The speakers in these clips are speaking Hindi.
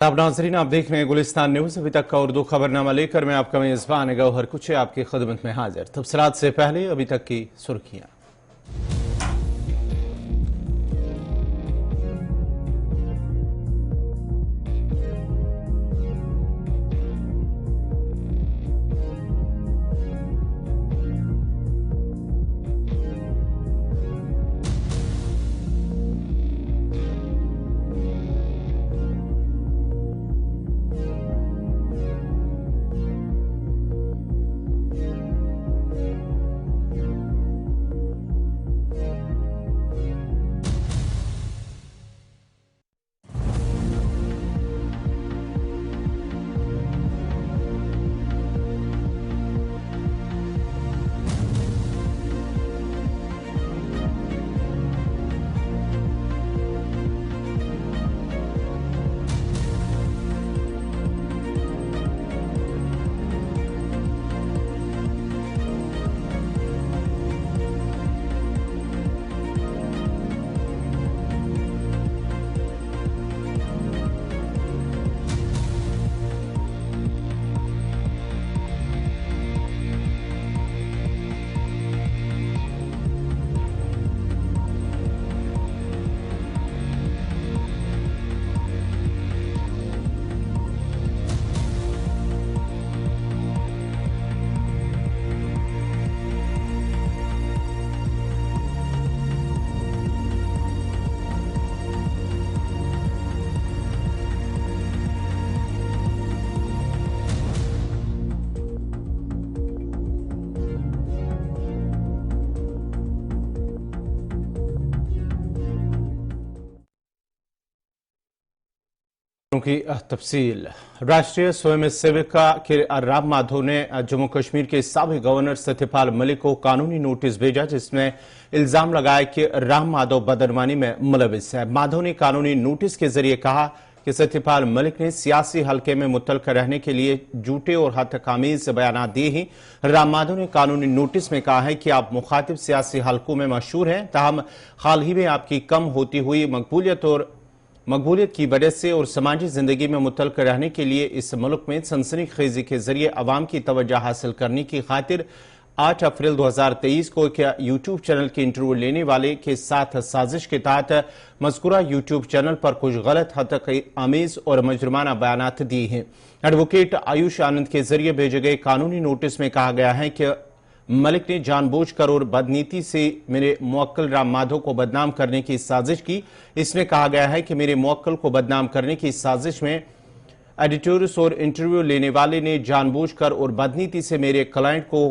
आप नाज़रीन, आप देख रहे हैं गुलिस्तान न्यूज। अभी तक का उर्दू खबरनामा लेकर मैं आपका मेजबान गौहर कुछ आपकी खिदमत में हाजिर। तफसीलात से पहले अभी तक की सुर्खियां। की तफसील। राष्ट्रीय स्वयं सेविका के राम माधव ने जम्मू कश्मीर के साबिक गवर्नर सत्यपाल मलिक को कानूनी नोटिस भेजा, जिसमें इल्जाम लगाया कि राम माधव बदनवानी में मुलविस है। माधव ने कानूनी नोटिस के जरिए कहा कि सत्यपाल मलिक ने सियासी हलके में मुतल्लक रहने के लिए झूठे और हतकामीज बयान दिए हैं। राम माधव ने कानूनी नोटिस में कहा है कि आप मुखातिब सियासी हलकों में मशहूर हैं, ताहम हाल ही में आपकी कम होती हुई मकबूलियत की वजह से और समाजी जिंदगी में मुतल्लक रहने के लिए इस मुल्क में सनसनीखेजी के जरिए अवाम की तवज्जो हासिल करने की खातिर 8 अप्रैल 2023 को एक यूट्यूब चैनल की इंटरव्यू लेने वाले के साथ साजिश के तहत मज़कूरा यूट्यूब चैनल पर कुछ गलत हतक-आमीज और मुजरिमाना बयानात दिए हैं। एडवोकेट आयुष आनंद के जरिए भेजे गए कानूनी नोटिस में कहा गया है कि मलिक ने जानबूझकर और बदनीति से मेरे मुवक्किल राम माधव को बदनाम करने की साजिश की। इसमें कहा गया है कि मेरे मुवक्किल को बदनाम करने की साजिश में एडिटोर्स और इंटरव्यू लेने वाले ने जानबूझकर और बदनीति से मेरे क्लाइंट को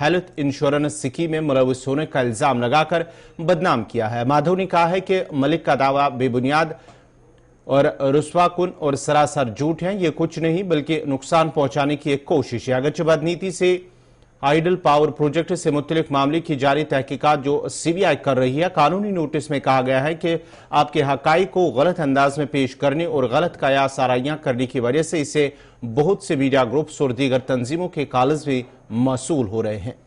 हेल्थ इंश्योरेंस स्कीम में मुलविस होने का इल्जाम लगाकर बदनाम किया है। माधव ने कहा है कि मलिक का दावा बेबुनियाद और रुस्वाकुन और सरासर झूठ है। ये कुछ नहीं बल्कि नुकसान पहुंचाने की एक कोशिश है। अगरचे बदनीति से आइडल पावर प्रोजेक्ट से मुतल्लिक मामले की जारी तहकीकात जो सीबीआई कर रही है। कानूनी नोटिस में कहा गया है कि आपके हकाइक को गलत अंदाज में पेश करने और गलत कयास आराइयां करने की वजह से इसे बहुत से मीडिया ग्रुप्स और दीगर तंजीमों के कॉल्स भी मसूल हो रहे हैं।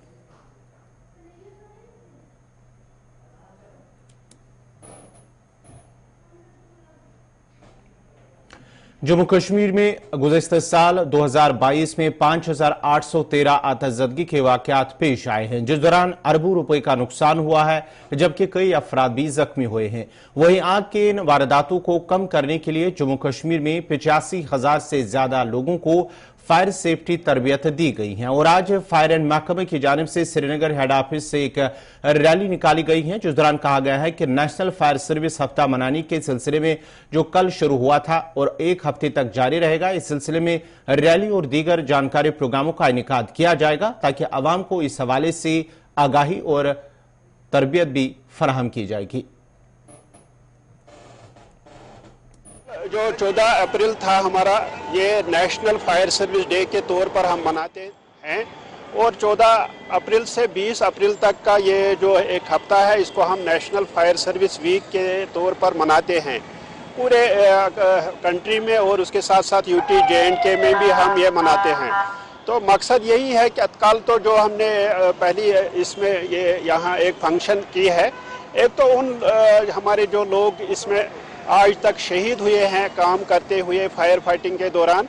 जम्मू कश्मीर में गुज़िश्ता साल 2022 में 5,813 आतशज़दगी के वाक़यात पेश आए हैं, जिस दौरान अरबों रुपए का नुकसान हुआ है, जबकि कई अफराद भी जख्मी हुए हैं। वहीं आग के इन वारदातों को कम करने के लिए जम्मू कश्मीर में 85,000 से ज्यादा लोगों को फायर सेफ्टी तरबियत दी गई है और आज फायर एंड महकमे की जानिब से श्रीनगर हेड ऑफिस से एक रैली निकाली गई है, जिस दौरान कहा गया है कि नेशनल फायर सर्विस हफ्ता मनाने के सिलसिले में जो कल शुरू हुआ था और एक हफ्ते तक जारी रहेगा, इस सिलसिले में रैली और दीगर जानकारी प्रोग्रामों का इनेकाद किया जाएगा ताकि आवाम को इस हवाले से आगाही और तरबियत भी फराहम की जाएगी। जो 14 अप्रैल था हमारा, ये नेशनल फायर सर्विस डे के तौर पर हम मनाते हैं और 14 अप्रैल से 20 अप्रैल तक का ये जो एक हफ्ता है, इसको हम नेशनल फायर सर्विस वीक के तौर पर मनाते हैं पूरे कंट्री में और उसके साथ साथ यूटी JNK में भी हम ये मनाते हैं। तो मकसद यही है कि तत्काल तो जो हमने पहली इसमें ये यहाँ एक फंक्शन की है, एक तो उन हमारे जो लोग इसमें आज तक शहीद हुए हैं काम करते हुए फायर फाइटिंग के दौरान।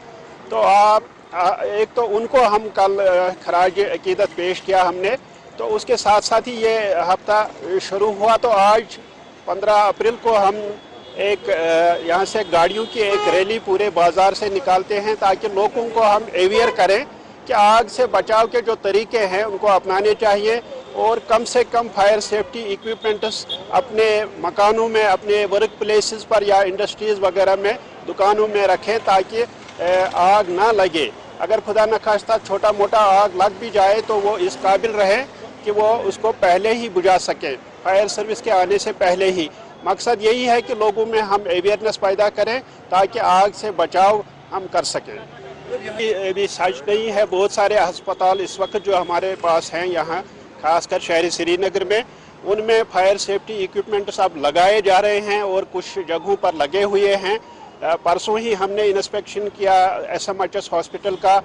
तो आप एक तो उनको हम कल खराज अकीदत पेश किया हमने, तो उसके साथ साथ ही ये हफ्ता शुरू हुआ। तो आज 15 अप्रैल को हम एक यहाँ से गाड़ियों की एक रैली पूरे बाजार से निकालते हैं ताकि लोगों को हम अवेयर करें कि आग से बचाव के जो तरीके हैं उनको अपनाने चाहिए और कम से कम फायर सेफ्टी इक्विपमेंट्स अपने मकानों में, अपने वर्क प्लेसेस पर या इंडस्ट्रीज़ वगैरह में, दुकानों में रखें ताकि आग ना लगे। अगर खुदा न खास्ता छोटा मोटा आग लग भी जाए तो वो इस काबिल रहे कि वो उसको पहले ही बुझा सकें, फायर सर्विस के आने से पहले ही। मकसद यही है कि लोगों में हम अवेयरनेस पैदा करें ताकि आग से बचाव हम कर सकें। अभी सच नहीं है, बहुत सारे अस्पताल इस वक्त जो हमारे पास हैं यहाँ, खासकर शहरी श्रीनगर में, उनमें फायर सेफ्टी इक्विपमेंट्स अब लगाए जा रहे हैं और कुछ जगहों पर लगे हुए हैं। परसों ही हमने इंस्पेक्शन किया SMHS हॉस्पिटल का,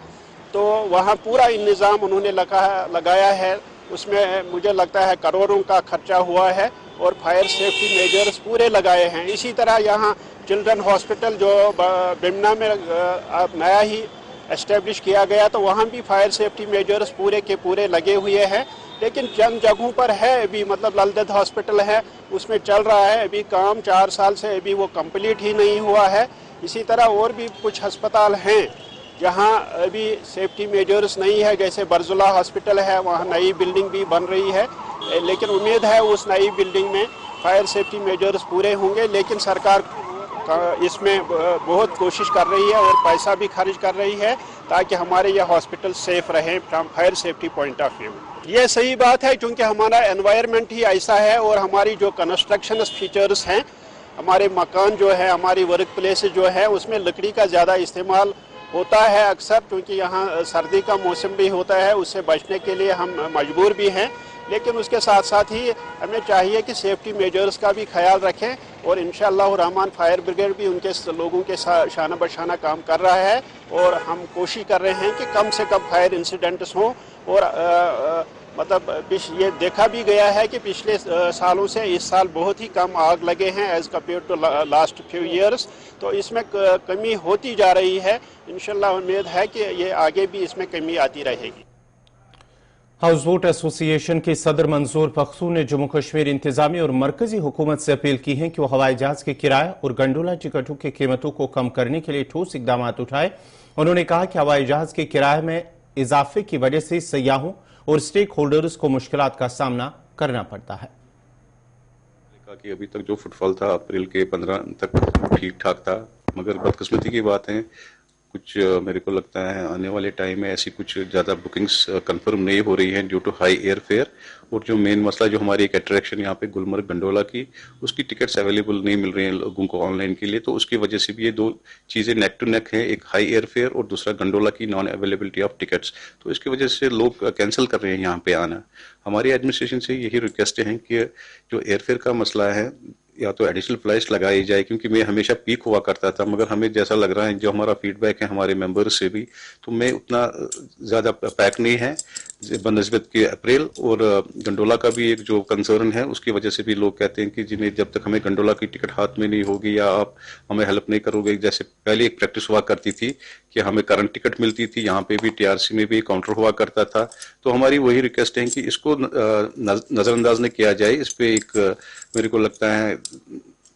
तो वहाँ पूरा इंतज़ाम उन्होंने लगाया है। उसमें मुझे लगता है करोड़ों का खर्चा हुआ है और फायर सेफ्टी मेजर्स पूरे लगाए हैं। इसी तरह यहाँ चिल्ड्रन हॉस्पिटल जो बिमना में नया ही एस्टेब्लिश किया गया, तो वहाँ भी फायर सेफ्टी मेजर्स पूरे के पूरे लगे हुए हैं। लेकिन चंद जगहों पर है अभी, मतलब ललदत हॉस्पिटल है उसमें चल रहा है अभी काम, 4 साल से अभी वो कंप्लीट ही नहीं हुआ है। इसी तरह और भी कुछ अस्पताल हैं जहां अभी सेफ्टी मेजर्स नहीं है, जैसे बरजुला हॉस्पिटल है, वहां नई बिल्डिंग भी बन रही है, लेकिन उम्मीद है उस नई बिल्डिंग में फायर सेफ्टी मेजर्स पूरे होंगे। लेकिन सरकार इसमें बहुत कोशिश कर रही है और पैसा भी खर्च कर रही है ताकि हमारे ये हॉस्पिटल सेफ रहें from fire safety point of view. ये सही बात है क्योंकि हमारा एनवायरनमेंट ही ऐसा है और हमारी जो कंस्ट्रक्शन फीचर्स हैं, हमारे मकान जो है, हमारी वर्क प्लेस जो है, उसमें लकड़ी का ज़्यादा इस्तेमाल होता है अक्सर, क्योंकि यहाँ सर्दी का मौसम भी होता है, उससे बचने के लिए हम मजबूर भी हैं। लेकिन उसके साथ साथ ही हमें चाहिए कि सेफ्टी मेजर्स का भी ख्याल रखें और इंशाअल्लाह रहमान फायर ब्रिगेड भी उनके लोगों के साथ शाना बशाना काम कर रहा है और हम कोशिश कर रहे हैं कि कम से कम फायर इंसिडेंट्स हों। और मतलब ये देखा भी गया है कि पिछले सालों से इस साल बहुत ही कम आग लगे हैं as compare to last few years, तो इसमें कमी होती जा रही है। इंशाअल्लाह उम्मीद है कि ये आगे भी इसमें कमी आती रहेगी। हाउस बोट एसोसिएशन के सदर मंजूर पख्तू ने जम्मू कश्मीर इंतजामी और मरकजी हुकूमत से अपील की है कि वो हवाई जहाज के किराए और गंडोला टिकटों की कीमतों को कम करने के लिए ठोस इकदाम उठाए। उन्होंने कहा कि हवाई जहाज के किराए में इजाफे की वजह से सयाहों और स्टेक होल्डर्स को मुश्किलात का सामना करना पड़ता है। कि अभी तक जो फुटफॉल था अप्रैल के 15 तक ठीक ठाक था, मगर बदकिस्मती की बात है कुछ मेरे को लगता है आने वाले टाइम में ऐसी कुछ ज़्यादा बुकिंग्स कंफर्म नहीं हो रही हैं due to high air fare. और जो मेन मसला जो हमारी एक अट्रैक्शन यहाँ पे गुलमर्ग गंडोला की, उसकी टिकट्स अवेलेबल नहीं मिल रही हैं लोगों को ऑनलाइन के लिए, तो उसकी वजह से भी ये दो चीज़ें नेक टू नेक हैं, एक हाई एयर फेयर और दूसरा गंडोला की नॉन अवेलेबिलिटी ऑफ टिकट्स। तो इसकी वजह से लोग कैंसिल कर रहे हैं यहाँ पे आना। हमारी एडमिनिस्ट्रेशन से यही रिक्वेस्ट है कि जो एयरफेयर का मसला है या तो एडिशनल फ्लाइट्स लगाई जाए, क्योंकि मैं हमेशा पीक हुआ करता था, मगर हमें जैसा लग रहा है जो हमारा फीडबैक है हमारे मेंबर्स से भी, तो मैं उतना ज़्यादा पैक नहीं है बनस्बत के अप्रैल। और गंडोला का भी एक जो कंसर्न है उसकी वजह से भी लोग कहते हैं कि जिन्हें जब तक हमें गंडोला की टिकट हाथ में नहीं होगी या आप हमें हेल्प नहीं करोगे, जैसे पहले एक प्रैक्टिस हुआ करती थी कि हमें करंट टिकट मिलती थी, यहाँ पे भी TRC में भी काउंटर हुआ करता था। तो हमारी वही रिक्वेस्ट है कि इसको नज़रअंदाज न किया जाए, इस पर एक मेरे को लगता है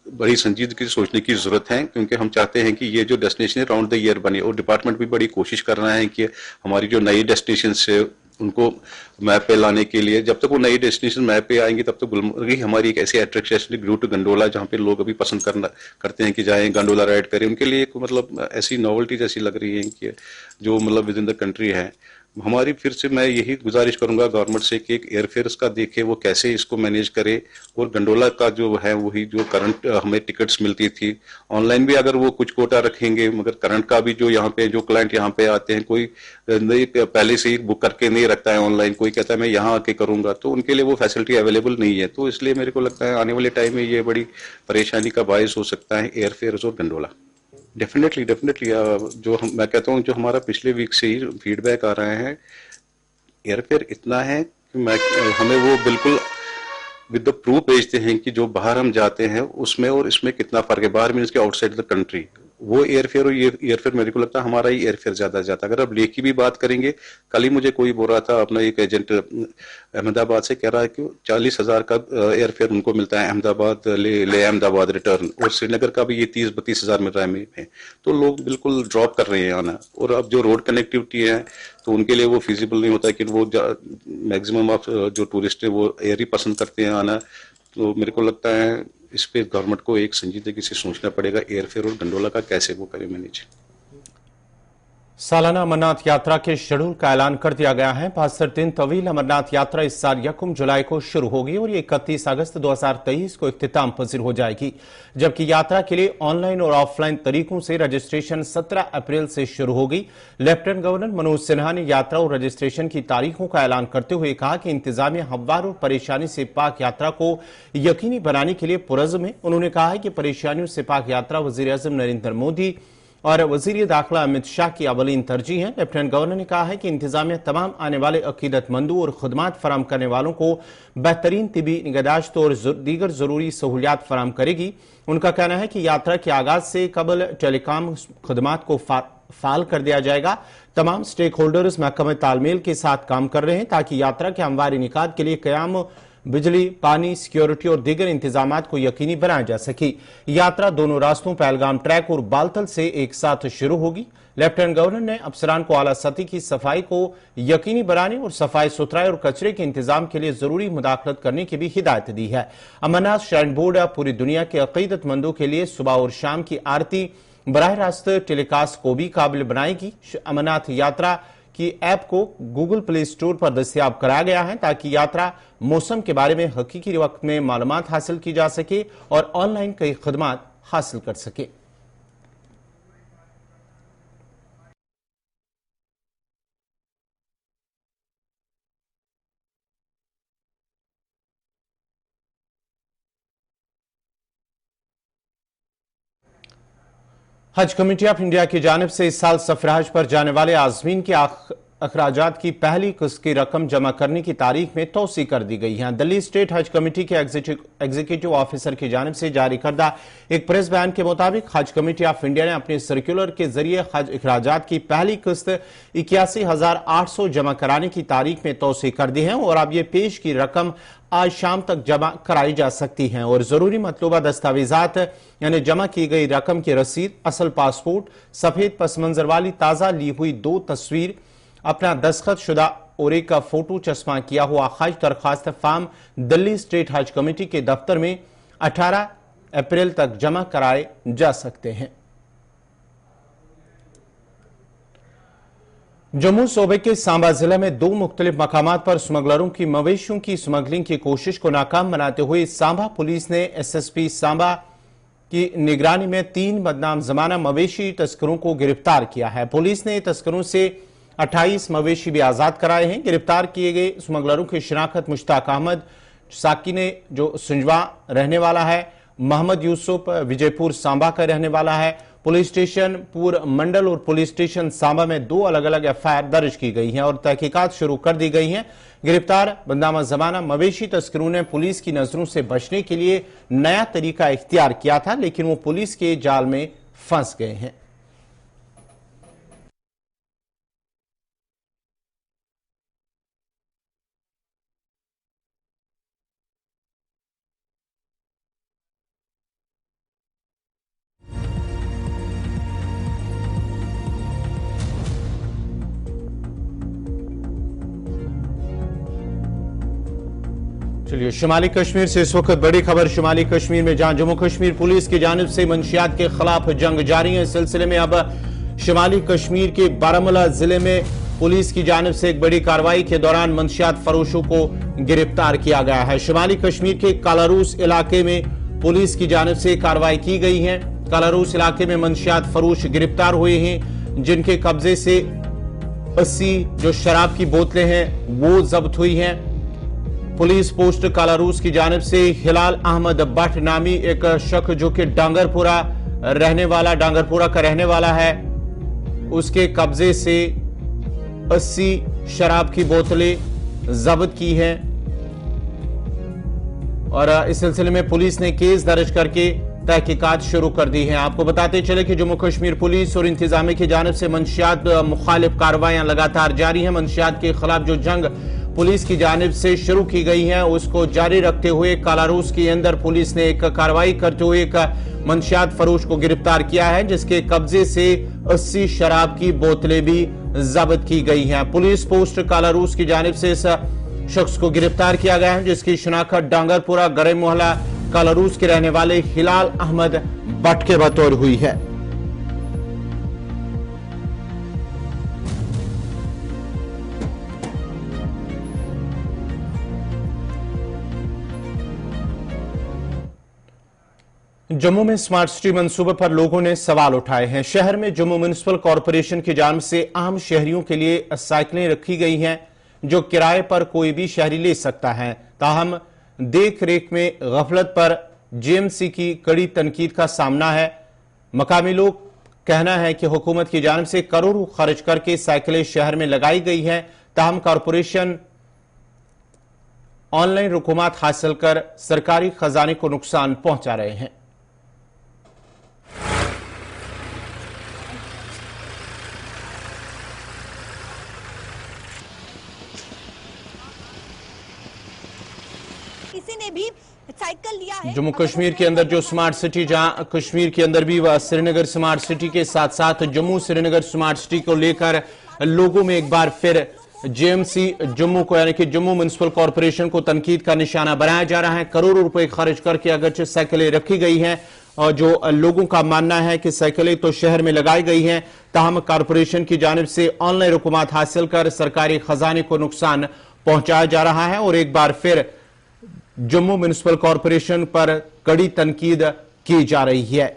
बड़ी संजीदगी से सोचने की जरूरत है, क्योंकि हम चाहते हैं कि ये जो डेस्टिनेशन राउंड द ईयर बने, और डिपार्टमेंट भी बड़ी कोशिश कर रहा है कि हमारी जो नई डेस्टिनेशन से उनको मैप पे लाने के लिए, जब तक वो नई डेस्टिनेशन मैप पे आएंगी तब तक गुलमर्ग ही हमारी एक ऐसी अट्रैक्शन रूट गंडोला जहाँ पे लोग अभी पसंद करते हैं कि जाएं गंडोला राइड करें, उनके लिए एक मतलब ऐसी नॉवेल्टी जैसी लग रही है कि जो मतलब विद इन द कंट्री है। हमारी फिर से मैं यही गुजारिश करूंगा गवर्नमेंट से कि एक एयरफेयर्स का देखे वो कैसे इसको मैनेज करे, और गंडोला का जो है वही जो करंट हमें टिकट्स मिलती थी ऑनलाइन भी अगर वो कुछ कोटा रखेंगे, मगर करंट का भी जो यहाँ पे जो क्लाइंट यहाँ पे आते हैं कोई नहीं पहले से ही बुक करके नहीं रखता है ऑनलाइन, कोई कहता है मैं यहाँ आके करूंगा, तो उनके लिए वो फैसिलिटी अवेलेबल नहीं है। तो इसलिए मेरे को लगता है आने वाले टाइम में ये बड़ी परेशानी का बायस हो सकता है एयरफेयर्स और गंडोला। डेफिनेटली जो मैं कहता हूँ जो हमारा पिछले वीक से ही फीडबैक आ रहा है, एयरफेयर इतना है कि हमें वो बिल्कुल विद द प्रूफ भेजते हैं कि जो बाहर हम जाते हैं उसमें और इसमें कितना फर्क है। बाहर मीन्स के आउटसाइड द कंट्री, वो एयरफेयर और ये एयरफेयर मेरे को लगता है हमारा ही एयरफेयर ज्यादा जाता है। अगर आप ले की भी बात करेंगे, कल ही मुझे कोई बोल रहा था, अपना एक एजेंट अहमदाबाद से कह रहा है कि 40,000 का एयरफेयर उनको मिलता है अहमदाबाद ले अहमदाबाद रिटर्न, और श्रीनगर का भी ये 30-32,000 मिल रहा है में। तो लोग बिल्कुल ड्रॉप कर रहे हैं आना। और अब जो रोड कनेक्टिविटी है तो उनके लिए वो फिजिबल नहीं होता कि वो मैक्सिमम ऑफ जो टूरिस्ट है वो एयर ही पसंद करते हैं आना। तो मेरे को लगता है इस पे गवर्नमेंट को एक संजीदगी से सोचना पड़ेगा, एयरफेयर और गंडोला का कैसे वो करे मैनेज। सालाना अमरनाथ यात्रा के शेड्यूल का ऐलान कर दिया गया है। 62 दिन तवील अमरनाथ यात्रा इस साल 1 जुलाई को शुरू होगी और ये 31 अगस्त 2023 को इख्तिताम पजीर हो जाएगी, जबकि यात्रा के लिए ऑनलाइन और ऑफलाइन तरीकों से रजिस्ट्रेशन 17 अप्रैल से शुरू होगी। लेफ्टिनेंट गवर्नर मनोज सिन्हा ने यात्रा और रजिस्ट्रेशन की तारीखों का ऐलान करते हुए कहा कि इंतजामिया हमवार और परेशानी से पाक यात्रा को यकीनी बनाने के लिए पुरज़्म है। उन्होंने कहा है कि परेशानियों से पाक यात्रा वज़ीर-ए-आज़म नरेंद्र मोदी और वजीर दाखिला अमित शाह की अवलीन तरजीह है। लेफ्टिनेंट गवर्नर ने कहा है कि इंतजामिया तमाम आने वाले अकीदतमंदों और खुदमात फराम करने वालों को बेहतरीन तिबी निगहदाश्त और दीगर जरूरी सहूलियात फराम करेगी। उनका कहना है कि यात्रा के आगाज से कबल टेलीकॉम खुदमात को फाल कर दिया जाएगा। तमाम स्टेक होल्डर्स महकमे तालमेल के साथ काम कर रहे हैं ताकि यात्रा के हमवार इनेकाद के लिए कयाम बिजली, पानी, सिक्योरिटी और दीगर इंतजामात को यकीनी बनाया जा सके। यात्रा दोनों रास्तों पहलगाम ट्रैक और बालतल से एक साथ शुरू होगी। लेफ्टिनेंट गवर्नर ने अफसरान को आला सतह की सफाई को यकीनी बनाने और सफाई सुथराई और कचरे के इंतजाम के लिए जरूरी मुदाखलत करने की भी हिदायत दी है। अमरनाथ श्राइन बोर्ड पूरी दुनिया के अकीदतमंदों के लिए सुबह और शाम की आरती बराह रास्त टेलीकास्ट को भी काबिल बनाएगी। अमरनाथ यात्रा की ऐप को गूगल प्ले स्टोर पर दस्तयाब कराया गया है ताकि यात्रा मौसम के बारे में हकीकी वक्त में मालूमात हासिल की जा सके और ऑनलाइन कई खदमात हासिल कर सके। हज कमेटी ऑफ इंडिया की जानिब से इस साल सफर हज पर जाने वाले आज़मीन के अखराजात की पहली किस्त की रकम जमा करने की तारीख में तोसी कर दी गई है। दिल्ली स्टेट हज कमेटी के एग्जीक्यूटिव ऑफिसर की जानिब से जारी करदा एक प्रेस बयान के मुताबिक हज कमेटी ऑफ इंडिया ने अपने सर्कुलर के जरिए हज अखराजात की पहली किस्त 81,800 जमा कराने की तारीख में तोसी कर दी है और अब ये पेश की रकम आज शाम तक जमा कराई जा सकती हैं और जरूरी मतलूबा दस्तावेजात यानी जमा की गई रकम की रसीद, असल पासपोर्ट, सफेद पस मंजर वाली ताजा ली हुई 2 तस्वीर, अपना दस्तखत शुदा और एक का फोटो चश्मा किया हुआ हज दरखास्त फार्म दिल्ली स्टेट हज कमेटी के दफ्तर में 18 अप्रैल तक जमा कराए जा सकते हैं। जम्मू सूबे के सांबा जिले में 2 मुख्तलिफ मकामात पर स्मगलरों की मवेशियों की स्मगलिंग की कोशिश को नाकाम बनाते हुए सांबा पुलिस ने एसएसपी सांबा की निगरानी में 3 बदनाम जमाना मवेशी तस्करों को गिरफ्तार किया है। पुलिस ने तस्करों से 28 मवेशी भी आजाद कराए हैं। गिरफ्तार किए गए स्मगलरों की शिनाख्त मुश्ताक अहमद साकिने जो सुंजवा रहने वाला है, मोहम्मद यूसुफ विजयपुर सांबा का रहने वाला है। पुलिस स्टेशन पूर मंडल और पुलिस स्टेशन सांबा में 2 अलग अलग एफआईआर दर्ज की गई हैं और तहकीकात शुरू कर दी गई हैं। गिरफ्तार बदनामा जमाना मवेशी तस्करों ने पुलिस की नजरों से बचने के लिए नया तरीका इख्तियार किया था, लेकिन वो पुलिस के जाल में फंस गए हैं। चलिए शुमाली कश्मीर से इस वक्त बड़ी खबर शुमाली कश्मीर में, जहां जम्मू कश्मीर पुलिस की जानिब से मंशियात के खिलाफ जंग जारी है। इस सिलसिले में अब शुमाली कश्मीर के बारामूला जिले में पुलिस की जानिब से एक बड़ी कार्रवाई के दौरान मंशियात फरोशों को गिरफ्तार किया गया है। शुमाली कश्मीर के कालारूस इलाके में पुलिस की जानिब से कार्रवाई की गई है। कालारूस इलाके में मंशियात फरोश गिरफ्तार हुए हैं, जिनके कब्जे से 80 जो शराब की बोतलें हैं वो जब्त हुई हैं। पुलिस पोस्ट कालारूस की जानिब से हिलाल अहमद भट्ट नामी एक शख्स जो कि डांगरपुरा का रहने वाला है, उसके कब्जे से 80 शराब की बोतलें जब्त की हैं। और इस सिलसिले में पुलिस ने केस दर्ज करके तहकीकात शुरू कर दी है। आपको बताते चले कि जम्मू कश्मीर पुलिस और इंतजामिया की जानिब से मंशियात मुखालिफ कार्रवाइयां लगातार जारी हैं। मंशियात के खिलाफ जो जंग पुलिस की जानिब से शुरू की गई है उसको जारी रखते हुए कालारूस के अंदर पुलिस ने एक कार्रवाई करते हुए एक मंशियात फरोश को गिरफ्तार किया है, जिसके कब्जे से 80 शराब की बोतलें भी जब्त की गई हैं। पुलिस पोस्ट कालारूस की जानिब से इस शख्स को गिरफ्तार किया गया है, जिसकी शनाख्त डांगरपुरा गरे मोहल्ला कालारूस के रहने वाले हिलाल अहमद भट्ट के बतौर हुई है। जम्मू में स्मार्ट सिटी मंसूबे पर लोगों ने सवाल उठाए हैं। शहर में जम्मू म्युनिसिपल कॉरपोरेशन की जानिब से आम शहरियों के लिए साइकिलें रखी गई हैं जो किराए पर कोई भी शहरी ले सकता है। ताहम देख रेख में गफलत पर जेएमसी की कड़ी तनकीद का सामना है। मकामी लोग कहना है कि हुकूमत की जानिब से करोड़ों खर्च करके साइकिलें शहर में लगाई गई हैं, ताहम कॉरपोरेशन ऑनलाइन रुकूमात हासिल कर सरकारी खजाने को नुकसान पहुंचा रहे हैं। किसी ने भी साइकिल लिया है। जम्मू कश्मीर के अंदर जो स्मार्ट सिटी, जहां कश्मीर के अंदर भी श्रीनगर स्मार्ट सिटी के साथ साथ जम्मू श्रीनगर स्मार्ट सिटी को लेकर लोगों में एक बार फिर जेएमसी जम्मू को यानी कि जम्मू म्युनिसिपल कॉरपोरेशन को तनकीद का निशाना बनाया जा रहा है। करोड़ों रुपए खर्च करके अगरचे साइकिलें रखी गई हैं और जो लोगों का मानना है कि साइकिलें तो शहर में लगाई गई हैं, ताहम कॉरपोरेशन की जानिब से ऑनलाइन रुकूमात हासिल कर सरकारी खजाने को नुकसान पहुंचाया जा रहा है और एक बार फिर जम्मू म्युनिसिपल कॉरपोरेशन पर कड़ी तनकीद की जा रही है।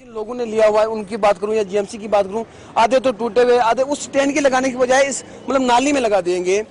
जिन लोगों ने लिया हुआ है उनकी बात करूं या जीएमसी की बात करूं, आधे तो टूटे हुए, आधे उस स्टैंड के लगाने की बजाय इस मतलब नाली में लगा देंगे।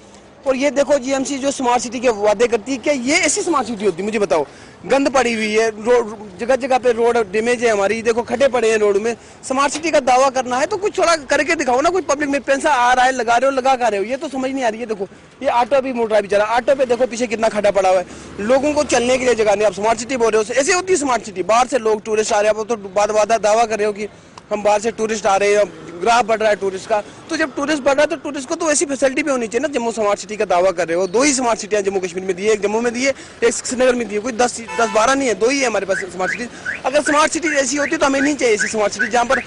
और ये देखो जीएमसी जो स्मार्ट सिटी के वादे करती है, क्या ये ऐसी स्मार्ट सिटी होती है? मुझे बताओ। गंद पड़ी हुई है, रोड जगह जगह पे रोड डैमेज है हमारी, देखो खड्डे पड़े हैं रोड में। स्मार्ट सिटी का दावा करना है तो कुछ थोड़ा करके दिखाओ ना, कुछ पब्लिक में पैसा आ रहा है, लगा रहे हो, लगा कर रहे हो, ये तो समझ नहीं आ रही है। देखो ये ऑटो भी मुड़ रहा है बेचारा, ऑटो पे देखो पीछे कितना खड्डा पड़ा हुआ है, लोगों को चलने के लिए जगह नहीं। आप स्मार्ट सिटी बोल रहे हो, ऐसे होती है स्मार्ट सिटी? बाहर से लोग टूरिस्ट आ रहे हैं, तो बाद दावा कर रहे हो कि हम बाहर से टूरिस्ट आ रहे हैं, ग्राफ बढ़ रहा है टूरिस्ट का। तो जब टूरिस्ट बढ़ रहा है तो टूरिस्ट को तो ऐसी फैसिलिटी भी होनी चाहिए ना। जम्मू स्मार्ट सिटी का दावा कर रहे हो, 2 ही स्मार्ट सिटियां जम्मू कश्मीर में दी है, एक जम्मू में दी है, एक श्रीनगर में दी है, कोई 10-12 नहीं है, 2 ही है हमारे पास स्मार्ट सिटी। अगर स्मार्ट सिटी ऐसी होती तो हमें नहीं चाहिए ऐसी स्मार्ट सिटी जहाँ पर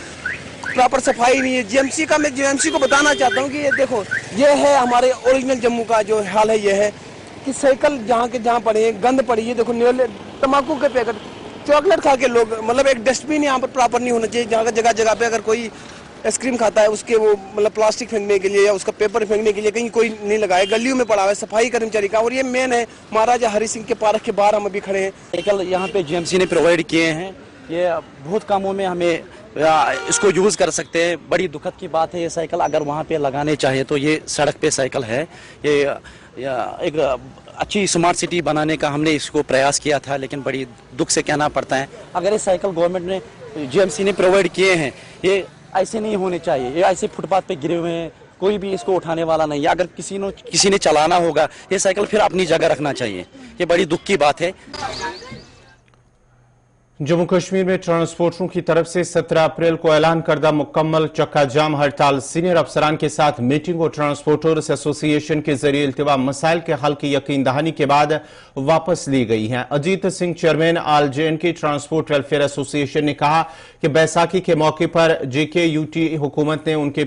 प्रॉपर सफाई नहीं है। जीएमसी का मैं जीएमसी को बताना चाहता हूँ कि ये देखो, ये है हमारे ओरिजिनल जम्मू का जो हाल है, ये है कि साइकिल जहाँ के जहाँ पड़े हैं, गंद पड़ी है। देखो तम्बाकू के पैकेट, चॉकलेट खा के लोग, मतलब एक डस्टबिन यहाँ पर प्रॉपर नहीं होना चाहिए। जहाँ जगह जगह पे अगर कोई आइसक्रीम खाता है उसके वो मतलब प्लास्टिक फेंकने के लिए या उसका पेपर फेंकने के लिए कहीं कोई नहीं लगाया, गलियों में पड़ा हुआ है सफाई कर्मचारी का। और ये मेन है महाराजा हरि सिंह के पार्क के बाहर हम अभी खड़े हैं। साइकिल यहाँ पे जीएमसी ने प्रोवाइड किए हैं, ये बहुत कामों में हमें इसको यूज़ कर सकते हैं। बड़ी दुखद की बात है, ये साइकिल अगर वहाँ पे लगाने चाहिए तो ये सड़क पे साइकिल है। ये एक अच्छी स्मार्ट सिटी बनाने का हमने इसको प्रयास किया था, लेकिन बड़ी दुख से कहना पड़ता है अगर ये साइकिल गवर्नमेंट ने जीएमसी ने प्रोवाइड किए हैं, ये ऐसे नहीं होने चाहिए। ये ऐसे फुटपाथ पे गिरे हुए हैं, कोई भी इसको उठाने वाला नहीं है। अगर किसी ने चलाना होगा ये साइकिल फिर अपनी जगह रखना चाहिए। ये बड़ी दुख की बात है। जम्मू कश्मीर में ट्रांसपोर्टरों की तरफ से 17 अप्रैल को ऐलान करदा मुकम्मल चक्का जाम हड़ताल सीनियर अफसरान के साथ मीटिंग और ट्रांसपोर्टर्स एसोसिएशन के जरिए इल्तिवा मसाइल के हल की यकीन दहानी के बाद वापस ली गई हैं। Ajit Singh chairman all जे&के transport welfare association ने कहा कि बैसाखी के मौके पर JKUT हुकूमत ने उनके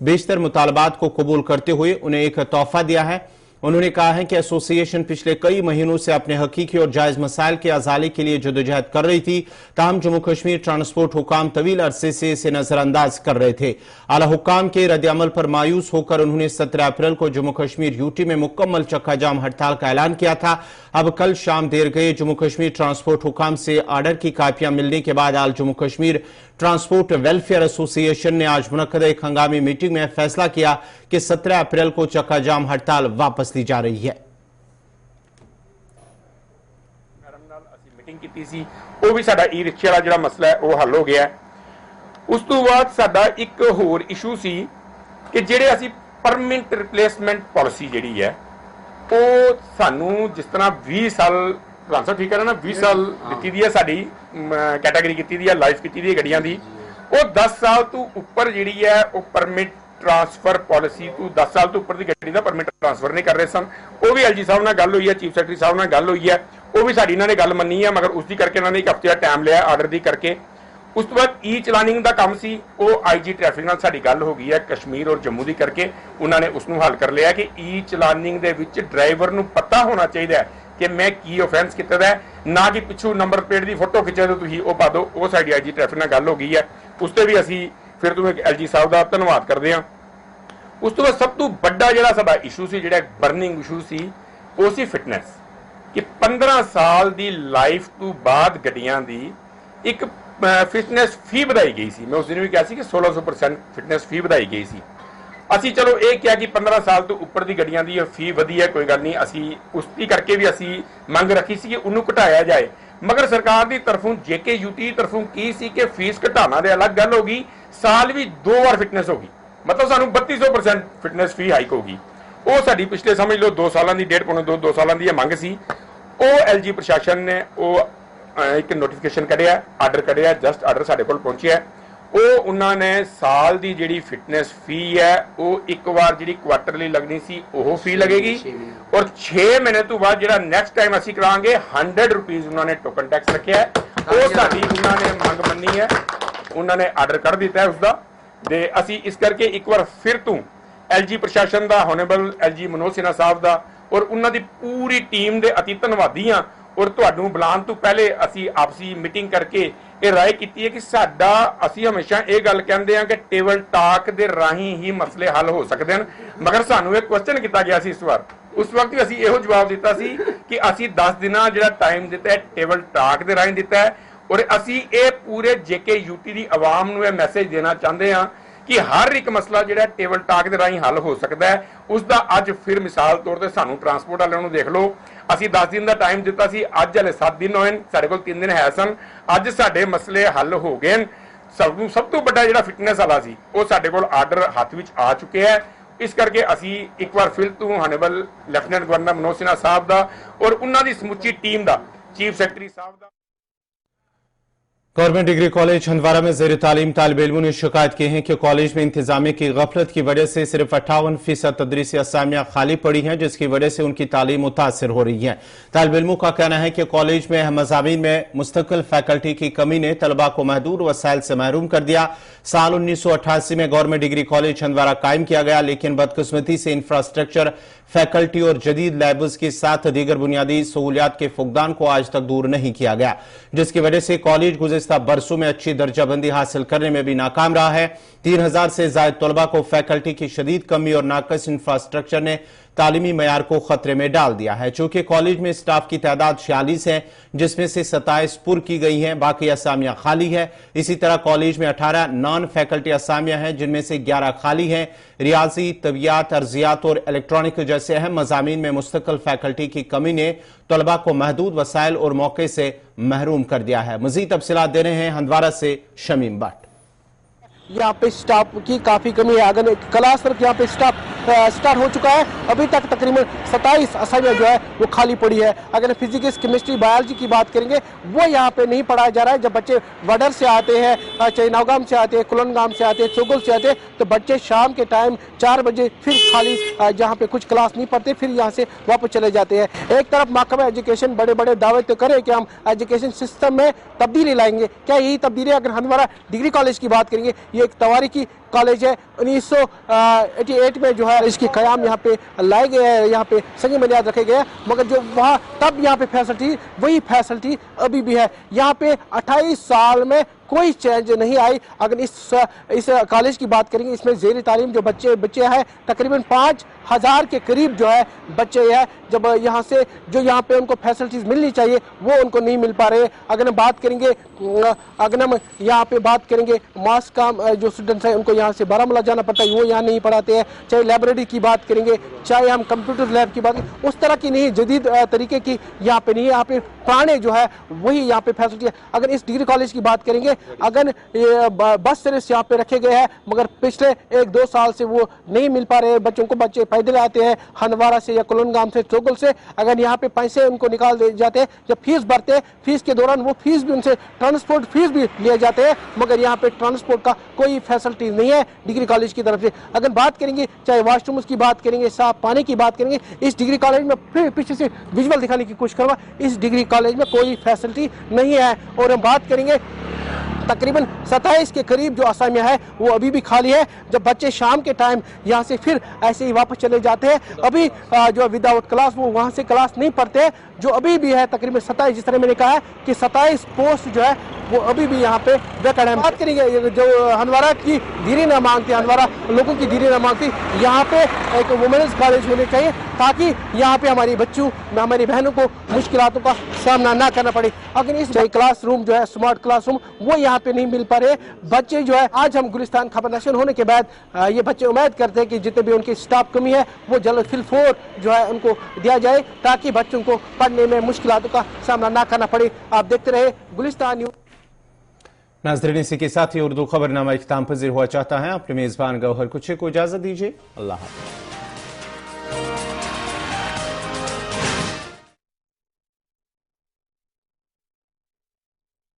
बेशतर मुतालबात को कबूल करते हुए उन्हें एक तोहफा दिया है। उन्होंने कहा है कि एसोसिएशन पिछले कई महीनों से अपने हकीकी और जायज मसाइल के अजाले के लिए जदोजहद कर रही थी, ताहम जम्मू कश्मीर ट्रांसपोर्ट हुकाम तवील अरसे से इसे नजरअंदाज कर रहे थे। आला हुकाम के रद्द-ए-अमल पर मायूस होकर उन्होंने 17 अप्रैल को जम्मू कश्मीर यूटी में मुकम्मल चक्का जाम हड़ताल का ऐलान किया था। अब कल शाम देर गए जम्मू कश्मीर ट्रांसपोर्ट हुकाम से आर्डर की कापियां मिलने के बाद all Jammu Kashmir transport welfare association ने आज मुनक्कद एक हंगामी मीटिंग में फैसला किया कि 17 अप्रैल को चक्का जाम हड़ताल वापस ली जा रही है। मीटिंग की सी वो भी साडा ई रिक्शे वाला जिहड़ा मसला है वो हल हो गया। उस तो बाद साडा एक होर इशू सी कि जिहड़े असीं परमानेंट रिप्लेसमेंट पॉलिसी जिहड़ी है ਉਹ ਸਾਨੂੰ ਜਿਸ ਤਰ੍ਹਾਂ 20 ਸਾਲ ਰਾਂਸਾ ਠੀਕ ਹੈ ਨਾ 20 ਸਾਲ ਦਿੱਤੀ ਦੀ ਹੈ ਸਾਡੀ ਕੈਟਾਗਰੀ ਕੀਤੀ ਦੀ ਹੈ ਲਾਈਫ ਕੀਤੀ ਦੀ ਹੈ ਗੱਡੀਆਂ ਦੀ ਉਹ 10 ਸਾਲ ਤੋਂ ਉੱਪਰ ਜਿਹੜੀ ਹੈ ਉਹ ਪਰਮਿਟ ट्रांसफर पॉलिसी तो 10 साल तो ऊपर की गड्डी का परमिट ट्रांसफर नहीं कर रहे सन वो भी एलजी साहब नाल गल हुई है चीफ सैकटरी साहब नाल गल हुई है वो भी साडी इन्होंने गल मन्नी है मगर उसकी करके इन्होंने एक हफ्ते का टाइम लिया आर्डर दी करके उस तो बाद ई चलानिंग का काम सी वो IG ट्रैफिक नाल साडी गल हो गई है कश्मीर और जम्मू की करके उन्होंने उसनूं हल कर लिया कि ई चलानिंग दे विच ड्राइवर नूं पता होना चाहिए कि मैं की ऑफेंस किया है ना कि पिछू नंबर प्लेट की फोटो खिंचे तो तुसीं वो पा दो वो साडी IG ट्रैफिक नाल गल हो गई है उस पर भी असीं फिर तुम LG साहब का धन्नवाद करते हैं उस तो बाद सब तो बड़ा जिहड़ा साडा इशू सी जिहड़ा बर्निंग इशू सी वो सी फिटनेस कि 15 साल दी लाइफ तो बाद गड्डियां दी एक फिटनेस फी ਵਧਾਈ गई सी मैं उस दिन भी कहा सी कि 1600% फिटनेस फी ਵਧਾਈ गई सी ਅਸੀਂ चलो ये क्या कि 15 साल तो उपर दी गड्डियां दी फी वधी है कोई गल नहीं ਅਸੀਂ उसकी करके भी ਅਸੀਂ ਮੰਗ ਰੱਖੀ ਸੀ कि ਉਹਨੂੰ ਘਟਾਇਆ ਜਾਏ मगर सरकार की तरफों JKUT तरफों की सी कि फीस घटाना दे अलग गल होगी साल भी 2 बार फिटनेस होगी मतलब सानू 3200% फिटनेस फी हाइक होगी वो साडी पिछले समझ लो 2 सालों की 1.5-2 सालों की मंग सी वो LG प्रशासन ने वो एक नोटिफिकेशन कढ़िया आर्डर कढ़िया जस्ट आर्डर साडे कोल पहुंचिया वो उन्होंने साल की जिहड़ी फिटनेस फी है वो एक बार जिहड़ी क्वार्टरली लगनी सी वो फी लगेगी और 6 महीने तो बाद जिहड़ा नेक्स्ट टाइम असीं करांगे 100 रुपीज़ उन्होंने टोकन टैक्स रखा है वो साडी उन्होंने मंग मन्नी है उन्होंने आर्डर कर दिता है उसका दे असी इस करके एक बार फिर तू LG प्रशासन का होनेबल LG मनोज सिन्हा साहब का और उन्हों की पूरी टीम के अति धन्नवादी हाँ और तुहानू बुलाने तो पहले असी आपसी मीटिंग करके ये राय की है कि साडा असी हमेशा ये गल कहते हैं कि टेबल टॉक के राही ही मसले हल हो सकते हैं मगर सानू एक क्वेश्चन किया गया इस बार उस वक्त भी असी यो जवाब दिता सी कि असी 10 दिन जो टाइम दिता है टेबल टॉक के राही दिता है और असी ये पूरे JKUT की आवाम नूं मैसेज देना चाहते हैं कि हर एक मसला जो टेबल टॉक के राही हल हो सकता है उसका अज फिर मिसाल तौर पर सानू ट्रांसपोर्ट वालों को देख लो असी 10 दिन का टाइम दिता सी अज हले 7 दिन होए साडे कोल 3 दिन है सन अज साडे मसले हल हो गए सब तो बड़ा जो फिटनेस वाला सी वो साडे कोल आर्डर हाथ विच आ चुके हैं इस करके असी एक बार फिर तो honourable lieutenant governor Manoj Sinha साहब का और उन्हों की समुची टीम का चीफ सैकटरी साहब का गवर्नमेंट डिग्री कॉलेज हंदवारा में ज़ेर तालीम तालिब इल्मों ने शिकायत की है कि कॉलेज में इंतजामिया की गफलत की वजह से सिर्फ 58% तदरीसी असामियां खाली पड़ी हैं जिसकी वजह से उनकी तालीम मुतासर हो रही है। तालिब इल्मों का कहना है कि कॉलेज में मज़ामीन में मुस्तकिल फैकल्टी की कमी ने तलबा को महदूद वसाइल से महरूम कर दिया। साल 1988 में गवर्नमेंट डिग्री कॉलेज हंदवारा कायम किया गया लेकिन बदकिस्मती से इंफ्रास्ट्रक्चर फैकल्टी और जदीद लैब्स के साथ दीगर बुनियादी सहूलियात के फुकदान को आज तक दूर नहीं किया गया जिसकी वजह से कॉलेज गुज़िश्ता बरसों में अच्छी दर्जाबंदी हासिल करने में भी नाकाम रहा है। 3000 से ज्यादा तलबा को फैकल्टी की शदीद कमी और नाकस इंफ्रास्ट्रक्चर ने तालीमी मयार को खतरे में डाल दिया है। चूंकि कॉलेज में स्टाफ की तादाद 46 है जिसमें से 27 पुर की गई हैं, बाकी असामियां खाली है। इसी तरह कॉलेज में 18 नॉन फैकल्टी असामियां हैं जिनमें से 11 खाली हैं। रियाजी, तबियात, अर्जियात और इलेक्ट्रॉनिक जैसे अहम मज़ामीन में मुस्तकिल फैकल्टी की कमी ने तलबा को महदूद वसाइल और मौके से महरूम कर दिया है। मजीद तफसीलात दे रहे हैं हंदवारा से शमीम भट्ट। यहाँ पे स्टाफ की काफ़ी कमी है। अगर क्लास तरफ यहाँ पे स्टाफ स्टार्ट हो चुका है, अभी तक तकरीबन 27 असामियाँ जो है वो खाली पड़ी है। अगर फिजिक्स, केमिस्ट्री, बायोलॉजी की बात करेंगे वो यहाँ पे नहीं पढ़ाया जा रहा है। जब बच्चे वडर से आते हैं, चाहे नौगाम से आते हैं, कुलनगाम से आते हैं, चोगल से आते हैं, तो बच्चे शाम के टाइम 4 बजे फिर खाली जहाँ पे कुछ क्लास नहीं पढ़ते फिर यहाँ से वापस चले जाते हैं। एक तरफ महकमा एजुकेशन बड़े बड़े दावे तो करे कि हम एजुकेशन सिस्टम में तब्दीली लाएंगे, क्या यही तब्दीली अगर हंदवारा डिग्री कॉलेज की बात करेंगे, ये एक तवारीखी कॉलेज है। 1988 में जो है इसकी क़याम यहाँ पे लाए गए हैं, यहाँ पे संग बुनियाद रखे गए हैं, मगर जो वहाँ तब यहाँ पे फैसिलिटी वही फैसिलिटी अभी भी है। यहाँ पे 28 साल में कोई चेंज नहीं आई। अगर इस कॉलेज की बात करेंगे, इसमें ज़ेरी तालीम जो बच्चे हैं तकरीबन 5000 के करीब जो है बच्चे हैं। जब यहाँ से जो यहाँ पे उनको फैसिलिटीज़ मिलनी चाहिए वो उनको नहीं मिल पा रहे। अगर हम बात करेंगे यहाँ पे बात करेंगे मास का जो स्टूडेंट्स हैं उनको यहाँ से बारामूला जाना पड़ता है, वो यहाँ नहीं पढ़ाते हैं। चाहे लाइब्रेरी की बात करेंगे, चाहे हम कंप्यूटर लैब की बात करें, उस तरह की नहीं, जदीद तरीके की यहाँ पे नहीं है। यहाँ पे पुराने जो है वही यहाँ पे फैसिलिटी है। अगर इस डिग्री कॉलेज की बात करेंगे अगर ये बस सर्विस यहाँ पे रखे गए हैं, मगर पिछले 1-2 साल से वो नहीं मिल पा रहे बच्चों को। बच्चे पैदल आते हैं हंदवाड़ा से या कोलनगाम से, चोगल से। अगर यहाँ पे पैसे उनको निकाल दिए जाते हैं, जब फीस भरते हैं, फीस के दौरान वो फीस भी उनसे ट्रांसपोर्ट फीस भी लिए जाते हैं, मगर यहाँ पे ट्रांसपोर्ट का कोई फैसिलिटी नहीं है डिग्री कॉलेज की तरफ से। अगर बात करेंगे, चाहे वॉशरूम्स की बात करेंगे, साफ पानी की बात करेंगे, इस डिग्री कॉलेज में फिर पीछे से विजुअल दिखाने की कोशिश करूंगा, इस डिग्री कॉलेज में कोई फैसिलिटी नहीं है। और हम बात करेंगे तकरीबन 27 के करीब जो असामियां है वो अभी भी खाली है। जब बच्चे शाम के टाइम यहाँ से फिर ऐसे ही वापस चले जाते हैं, अभी जो विदाउट क्लास वो वहाँ से क्लास नहीं पढ़ते हैं। जो अभी भी है तकरीबन 27, जिस तरह मैंने कहा है कि 27 पोस्ट जो है वो अभी भी यहाँ पे वैकेंट है। बात करेंगे जो हंदवाड़ा की धीरे न मांगती, हंदवाड़ा लोगों की धीरे न मांगती, यहाँ पे एक वुमेन्स कॉलेज होने चाहिए ताकि यहाँ पे हमारी बच्चों हमारी बहनों को मुश्किलातों का सामना ना करना पड़े। अगर इस क्लासरूम जो है स्मार्ट क्लासरूम वो यहाँ पे नहीं मिल पा रहे बच्चे जो है, आज हम गुलिस्तान खबर नशर होने के बाद ये बच्चे उम्मीद करते हैं कि जितने भी उनकी स्टाफ कमी है वो जल्द फिलफोर जो है उनको दिया जाए ताकि बच्चों को पढ़ने में मुश्किलातों का सामना ना करना पड़े। आप देखते रहे गुलिस्तान न्यूज़। नाज़रीन, इसी के साथ ही उर्दू खबरनामा इख्तिताम पज़ीर हुआ चाहता है। अपने मेज़बान गौहर कुछ को इजाज़त दीजिए। अल्लाह हाफ़िज़।